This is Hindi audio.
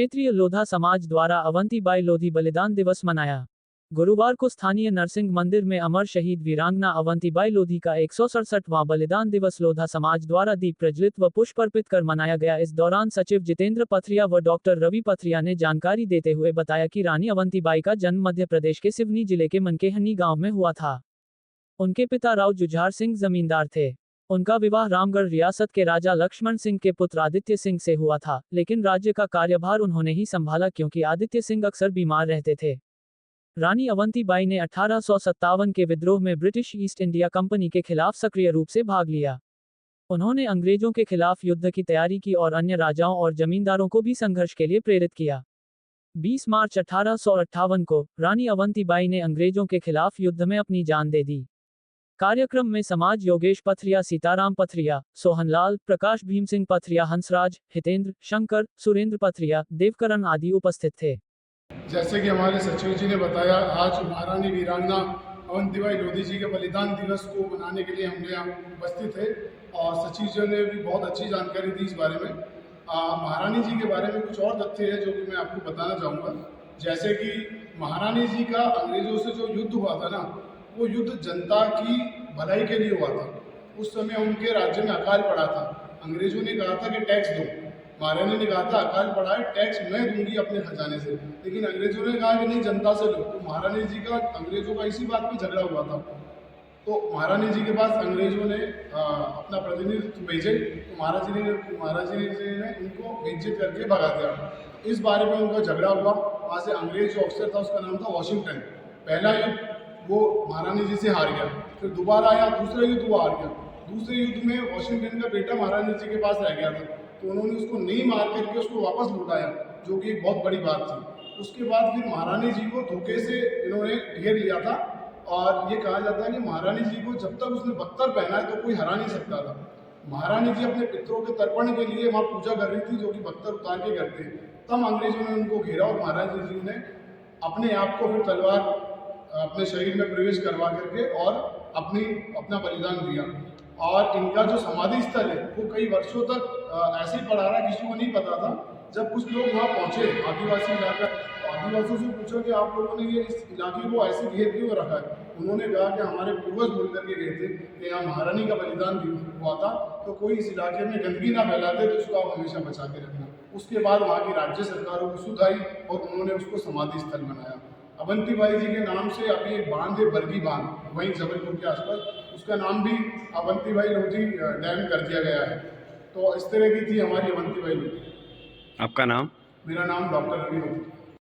क्षेत्रीय लोधा समाज द्वारा अवंतीबाई लोधी बलिदान दिवस मनाया। गुरुवार को स्थानीय नरसिंह मंदिर में अमर शहीद वीरांगना अवंतीबाई लोधी का 167वां बलिदान दिवस लोधा समाज द्वारा दीप प्रज्वलित व पुष्प अर्पित कर मनाया गया। इस दौरान सचिव जितेंद्र पथरिया व डॉक्टर रवि पथरिया ने जानकारी देते हुए बताया कि रानी अवंतीबाई का जन्म मध्य प्रदेश के सिवनी जिले के मनकेहनी गांव में हुआ था। उनके पिता राव जुझार सिंह जमींदार थे। उनका विवाह रामगढ़ रियासत के राजा लक्ष्मण सिंह के पुत्र आदित्य सिंह से हुआ था, लेकिन राज्य का कार्यभार उन्होंने ही संभाला क्योंकि आदित्य सिंह अक्सर बीमार रहते थे। रानी अवंतीबाई ने 1857 के विद्रोह में ब्रिटिश ईस्ट इंडिया कंपनी के खिलाफ सक्रिय रूप से भाग लिया। उन्होंने अंग्रेजों के खिलाफ युद्ध की तैयारी की और अन्य राजाओं और जमींदारों को भी संघर्ष के लिए प्रेरित किया। 20 मार्च 1858 को रानी अवंतीबाई ने अंग्रेजों के खिलाफ युद्ध में अपनी जान दे दी। कार्यक्रम में समाज योगेश पथरिया, सीताराम पथरिया, सोहनलाल, प्रकाश भीम सिंह पथरिया, हंसराज, हितेंद्र, शंकर, सुरेंद्र पथरिया, देवकरण आदि उपस्थित थे। जैसे कि हमारे सचिव जी ने बताया, आज महारानी वीरांगना अवंतीबाई लोधी जी के बलिदान दिवस को मनाने के लिए हम यहाँ उपस्थित थे और सचिव जी ने भी बहुत अच्छी जानकारी दी इस बारे में। महारानी जी के बारे में कुछ और तथ्य है जो कि मैं आपको बताना चाहूँगा। जैसे कि महारानी जी का अंग्रेजों से जो युद्ध हुआ था ना, वो युद्ध जनता की भलाई के लिए हुआ था। उस समय उनके राज्य में अकाल पड़ा था। अंग्रेजों ने कहा था कि टैक्स दो, महारानी ने कहा था अकाल पड़ा है, टैक्स मैं दूंगी अपने खजाने से, लेकिन अंग्रेजों ने कहा कि नहीं, जनता से लो। तो महारानी जी का अंग्रेजों का इसी बात पे झगड़ा हुआ था। तो महारानी जी के पास अंग्रेजों ने अपना प्रतिनिधित्व भेजे, तो महाराज जी ने उनको बेइज्जत करके भगा दिया। इस बारे में उनका झगड़ा हुआ। वहाँ से अंग्रेज जो अफसर था उसका नाम था वॉशिंगटन। पहला युद्ध वो महारानी जी से हार गया, फिर दोबारा आया, दूसरा युद्ध वो हार गया। दूसरे युद्ध में वॉशिंगटन का बेटा महारानी जी के पास रह गया था, तो उन्होंने उसको नहीं मार करके उसको वापस लौटाया, जो कि एक बहुत बड़ी बात थी। उसके बाद फिर महारानी जी को धोखे से इन्होंने घेर लिया था और ये कहा जाता है कि महारानी जी को जब तक उसने बख्तर पहना है तो कोई हरा नहीं सकता था। महारानी जी अपने पितरों के तर्पण के लिए वहाँ पूजा कर रही थी, जो कि बख्तर उतार के करते। तब अंग्रेजों ने उनको घेरा और महारानी जी ने अपने आप को फिर तलवार अपने शरीर में प्रवेश करवा करके और अपना बलिदान दिया। और इनका जो समाधि स्थल है वो कई वर्षों तक ऐसे ही पड़ा रहा, किसी को नहीं पता था। जब कुछ लोग वहाँ पहुँचे, आदिवासी इलाका, तो आदिवासियों से पूछा कि आप लोगों ने ये इस इलाके को ऐसे घेर क्यों रखा है। उन्होंने कहा कि हमारे पूर्वज बोल करके गए थे कि यहाँ महारानी का बलिदान हुआ था, तो कोई इस इलाके में गंदगी ना फैलाते, तो उसको आप हमेशा बचा के रखना। उसके बाद वहाँ की राज्य सरकारों को सुध आई और उन्होंने उसको समाधि स्थल बनाया। अवंतीबाई जी के नाम से अभी एक बांध है, बरगी बांध, वहीं जबलपुर के आसपास, उसका नाम भी अवंतीबाई लोधी डैम कर दिया गया है। तो इस तरह की थी हमारी अवंतीबाई लोधी। आपका नाम? मेरा नाम डॉक्टर रवि।